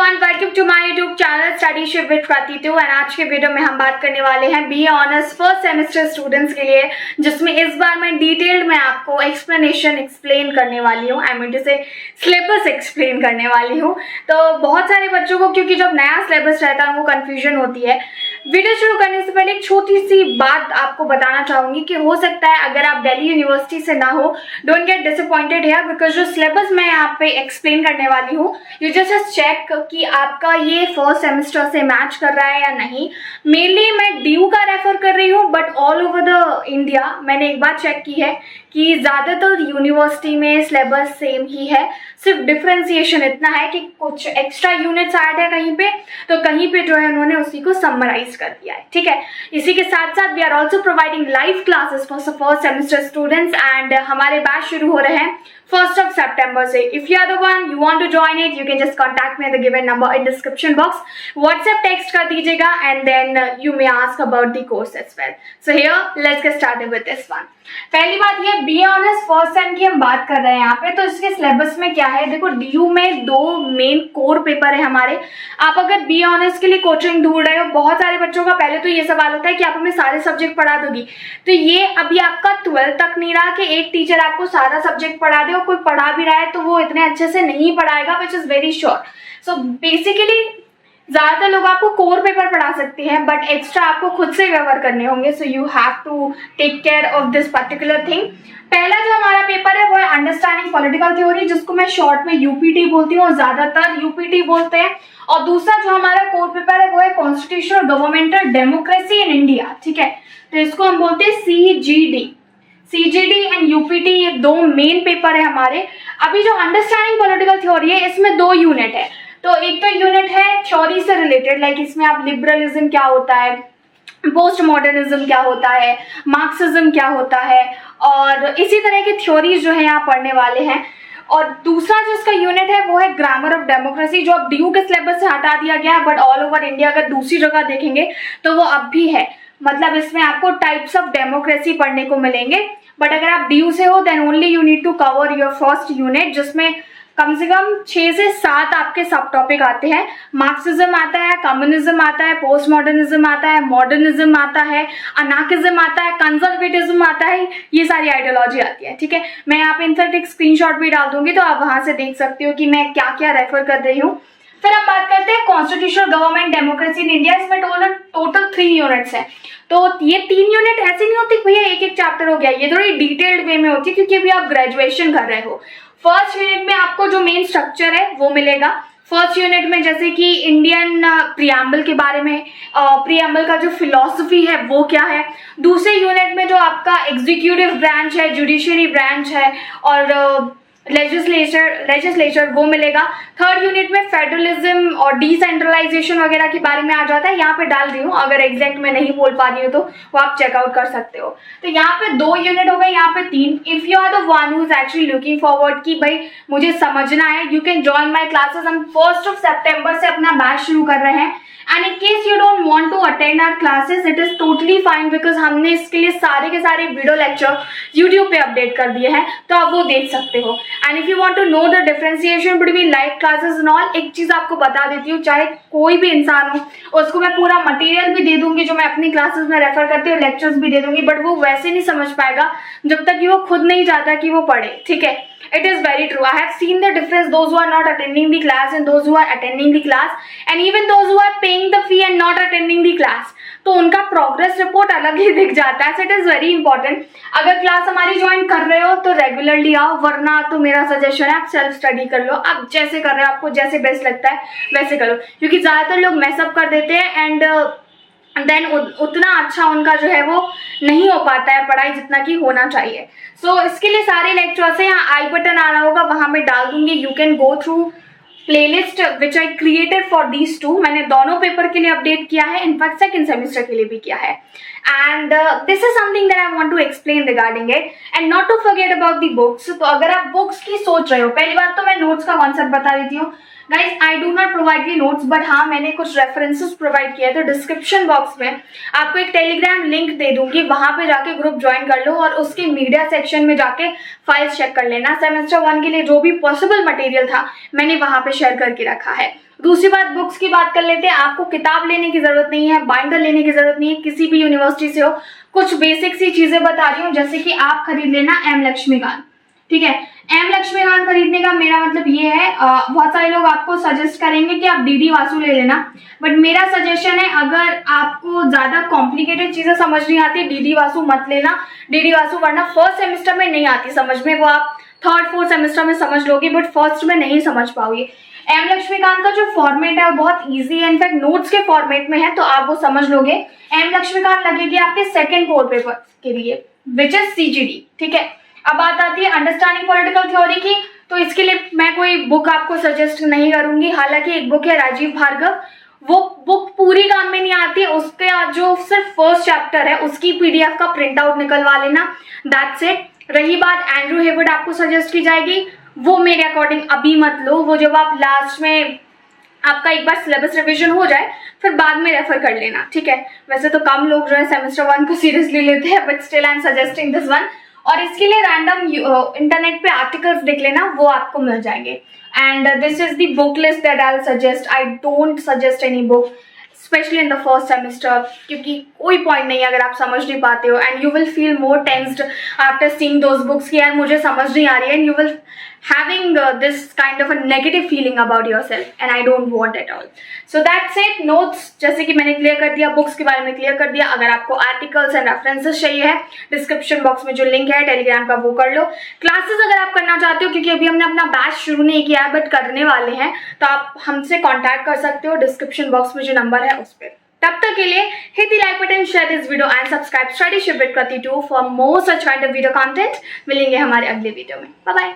Everyone, welcome to my YouTube channel study ship with Pratitu. And आज के video में हम बात करने वाले हैं BA honours first semester students के लिए, जिसमें इस बार मैं डिटेल्ड में आपको एक्सप्लेन करने वाली हूँ। आई मीन टू से सिलेबस एक्सप्लेन करने वाली हूँ। तो बहुत सारे बच्चों को, क्योंकि जब नया सिलेबस रहता है उनको कन्फ्यूजन होती है। वीडियो शुरू करने से पहले एक छोटी सी बात आपको बताना चाहूंगी कि हो सकता है अगर आप दिल्ली यूनिवर्सिटी से ना हो, don't get disappointed here, because जो सिलेबस मैं यहाँ पे एक्सप्लेन करने वाली हूँ, यू जस्ट चेक कि आपका ये फर्स्ट सेमेस्टर से मैच कर रहा है या नहीं। मेनली मैं ड्यू का रेफर कर रही हूँ, but all over the India मैंने एक बार चेक की है कि ज़्यादातर यूनिवर्सिटी में सिलेबस सेम ही है। सिर्फ डिफ्रेंसिएशन इतना है कि कुछ एक्स्ट्रा यूनिट्स ऐड है कहीं पे, तो कहीं पे जो है उन्होंने उसी को समराइज कर दिया है। ठीक है, इसी के साथ साथ we are also providing live classes for first semester students and हमारे बैच शुरू हो रहे हैं 1st of September से। If you are the one you want to join it, you can just contact me at the given number in description box. WhatsApp text कर दीजिएगा and then you may ask about the course as well. So here let's get started with this one. पहली बात ये BA honours first sem की हम बात कर रहे हैं यहाँ पे। तो इसके सिलेबस में क्या है, देखो डीयू में 2 मेन कोर पेपर है हमारे। आप अगर बीए ऑनर्स के लिए कोचिंग ढूंढ रहे हो, बहुत सारे बच्चों का पहले तो ये सवाल होता है कि आप हमें सारे सब्जेक्ट पढ़ा दोगी। तो ये अभी आपका 12th तक नहीं रहा कि एक टीचर आपको सारा सब्जेक्ट पढ़ा दे, और कोई पढ़ा भी रहा है तो वो इतने अच्छे से नहीं पढ़ाएगा, which is very sure. So basically ज्यादातर लोग आपको कोर पेपर पढ़ा सकते हैं, बट एक्स्ट्रा आपको खुद से व्यवहार करने होंगे। So you have to take care of this particular thing. पहला जो हमारा पेपर है वो है अंडरस्टैंडिंग पॉलिटिकल थ्योरी, जिसको मैं शॉर्ट में यूपीटी बोलती हूँ और ज्यादातर यूपीटी बोलते हैं। और दूसरा जो हमारा कोर पेपर है वो है constitutional governmental democracy in India. ठीक है, तो इसको हम बोलते हैं सीजीडी एंड यूपीटी, ये 2 मेन पेपर है हमारे। अभी जो अंडरस्टैंडिंग पॉलिटिकल थ्योरी है, इसमें 2 यूनिट है। तो एक तो यूनिट है थ्योरी से रिलेटेड, लाइक इसमें आप लिबरलिज्म क्या होता है, पोस्ट मॉडर्निज्म क्या होता है, मार्क्सिज्म क्या होता है, और इसी तरह की थ्योरीज जो है यहाँ पढ़ने वाले हैं। और दूसरा जो इसका यूनिट है वो है ग्रामर ऑफ डेमोक्रेसी, जो अब ड्यू के सिलेबस से हटा दिया गया है, बट ऑल ओवर इंडिया अगर दूसरी जगह देखेंगे तो वो अब भी है। मतलब इसमें आपको टाइप्स ऑफ डेमोक्रेसी पढ़ने को मिलेंगे। बट अगर आप ड्यू से हो then only you need to cover your first unit, जिसमें कम से कम 6 से 7 आपके सब टॉपिक आते हैं। मार्क्सिज्म आता है, कम्युनिज्म आता है, पोस्ट मॉडर्निज्म आता है, मॉडर्निज्म आता है, अनार्किज्म आता है, कंजर्वेटिज्म आता है, ये सारी आइडियोलॉजी आती है। ठीक है, मैं यहाँ पे इनफैक्ट एक स्क्रीनशॉट भी डाल दूंगी, तो आप वहां से देख सकते हो कि मैं क्या क्या रेफर कर रही हूँ। फिर हम बात करते हैं constitutional government democracy in India. इसमें टोटल 3 यूनिट्स हैं। तो ये 3 यूनिट ऐसे नहीं होती भैया एक चैप्टर हो गया, ये थोड़ी डिटेल्ड वे में होती है, क्योंकि अभी आप ग्रेजुएशन कर रहे हो। फर्स्ट यूनिट में आपको जो मेन स्ट्रक्चर है वो मिलेगा। फर्स्ट यूनिट में जैसे कि इंडियन प्रियम्बल के बारे में, प्रियम्बल का जो फिलॉसफी है वो क्या है। दूसरे यूनिट में जो आपका एग्जीक्यूटिव ब्रांच है, जुडिशरी ब्रांच है, और लेजिस्लेचर वो मिलेगा। थर्ड यूनिट में फेडरलिज्म और डिसेंट्रलाइजेशन वगैरह के बारे में आ जाता है। यहाँ पे डाल रही हूँ, अगर एग्जैक्ट में नहीं बोल पा रही हूँ तो वो आप चेकआउट कर सकते हो। तो यहाँ पे 2 यूनिट हो गए, यहाँ पे 3। If you are the one who is actually looking forward कि भाई मुझे समझना है, you can join my classes. हम 1st of September से अपना बैच शुरू कर रहे हैं। And in case you don't want to attend our classes, it is totally fine, because हमने इसके लिए सारे के सारे वीडियो लेक्चर यूट्यूब पे अपडेट कर दिए हैं, तो आप वो देख सकते हो। And if you want to know the differentiation between live classes and all, एक चीज आपको बता देती हूँ, चाहे कोई भी इंसान हो, उसको मैं पूरा मटेरियल भी दे दूंगी जो मैं अपनी क्लासेस में रेफर करती हूँ, लेक्चर्स भी दे दूंगी, बट वो वैसे नहीं समझ पाएगा जब तक कि वो खुद नहीं चाहता कि वो पढ़े। ठीक है, it is very true. I have seen the difference, those who are not attending the class and those who are attending the class, and even those who are paying the fee and not attending the class, तो उनका progress report अलग ही दिख जाता है। So it is very important. अगर class हमारी join कर रहे हो तो रेगुलरली आओ, वरना तो मेरा सजेशन है आप सेल्फ स्टडी कर लो। आप जैसे कर रहे हो, आपको जैसे बेस्ट लगता है वैसे करो, क्योंकि ज्यादातर लोग मैसअप कर देते हैं एंड देन उतना अच्छा उनका जो है वो नहीं हो पाता है पढ़ाई जितना कि होना चाहिए। सो इसके लिए सारे लेक्चर्स हैं, यहाँ आई बटन आ रहा होगा, वहां मैं डाल दूंगी। You can go through playlist which I created for these 2। मैंने दोनों पेपर के लिए अपडेट किया है, इनफैक्ट 2nd सेमेस्टर के लिए भी किया है। And this is something that I want to explain regarding it and not to forget about the books. तो अगर आप बुक्स की सोच रहे हो, पहली बात तो मैं नोट्स का कॉन्सेप्ट बता देती हूँ। Guys I do not provide the notes, but हाँ मैंने कुछ रेफरेंसेस प्रोवाइड किया है। तो डिस्क्रिप्शन बॉक्स में आपको एक टेलीग्राम लिंक दे दूंगी, वहां पे जाके ग्रुप ज्वाइन कर लो और उसके मीडिया सेक्शन में जाके फाइल्स चेक कर लेना। सेमेस्टर 1 के लिए जो भी पॉसिबल मटेरियल था मैंने वहां पे शेयर करके रखा है। दूसरी बात, बुक्स की बात कर लेते हैं। आपको किताब लेने की जरूरत नहीं है, बाइंडर लेने की जरूरत नहीं है, किसी भी यूनिवर्सिटी से हो। कुछ बेसिक सी चीजें बता रही हूँ, जैसे कि आप खरीद लेना एम लक्ष्मीकांत, ठीक है। एम लक्ष्मीकांत खरीदने का मेरा मतलब ये है, बहुत सारे लोग आपको सजेस्ट करेंगे कि आप डीडी वासु ले लेना, बट मेरा सजेशन है अगर आपको ज्यादा कॉम्प्लिकेटेड चीजें समझ नहीं आती, डीडी वासु मत लेना। डीडी वासु वरना फर्स्ट सेमेस्टर में नहीं आती समझ में, वो आप थर्ड फोर्थ सेमेस्टर में समझ लोगे, बट फर्स्ट में नहीं समझ पाओगे। एम लक्ष्मीकांत का जो फॉर्मेट है वो बहुत इजी है, इनफैक्ट नोट्स के फॉर्मेट में है, तो आप वो समझ लोगे। एम लक्ष्मीकांत लगेगी आपके सेकेंड कोर पेपर के लिए, विच इज सीजीडी, ठीक है। अब बात आती है अंडरस्टैंडिंग पॉलिटिकल थ्योरी की, तो इसके लिए मैं कोई बुक आपको सजेस्ट नहीं करूंगी। हालांकि एक बुक है राजीव भार्गव, वो बुक पूरी काम में नहीं आती, उसका जो सिर्फ फर्स्ट चैप्टर है उसकी पीडीएफ का प्रिंट आउट निकलवा लेना, दैट्स इट। रही बात एंड्रू हेवुड आपको सजेस्ट की जाएगी, वो मेरे अकॉर्डिंग अभी मत लो, वो जब आप लास्ट में आपका एक बार सिलेबस रिवीजन हो जाए फिर बाद में रेफर कर लेना, ठीक है। वैसे तो कम लोग जो है सेमेस्टर 1 को सीरियसली लेते हैं, but still I am suggesting this one. और इसके लिए रैंडम इंटरनेट पे आर्टिकल्स देख लेना, वो आपको मिल जाएंगे। And this is the book list that I will suggest. I don't suggest any book specially in the first semester, क्योंकि कोई पॉइंट नहीं है अगर आप समझ नहीं पाते हो, and you will feel more tensed after seeing those books कि यार मुझे समझ नहीं आ रही है, and you will having this kind of a negative feeling about yourself, and I don't want at all. So that's it. Notes जैसे कि मैंने क्लियर कर दिया, बुक्स के बारे में क्लियर कर दिया। अगर आपको आर्टिकल्स एंड रेफरेंसेस चाहिए है, डिस्क्रिप्शन बॉक्स में जो लिंक है टेलीग्राम का वो कर लो। क्लासेस अगर आप करना चाहते हो, क्योंकि अभी हमने अपना बैच शुरू नहीं किया है बट करने वाले हैं, तो आप हमसे कॉन्टैक्ट कर सकते हो डिस्क्रिप्शन बॉक्स में जो नंबर है उस पर। तब तक के लिए hit the like button, share this video and subscribe Studyship with Krati 2 for more such kind of video content। मिलेंगे हमारे अगले वीडियो में। Bye bye.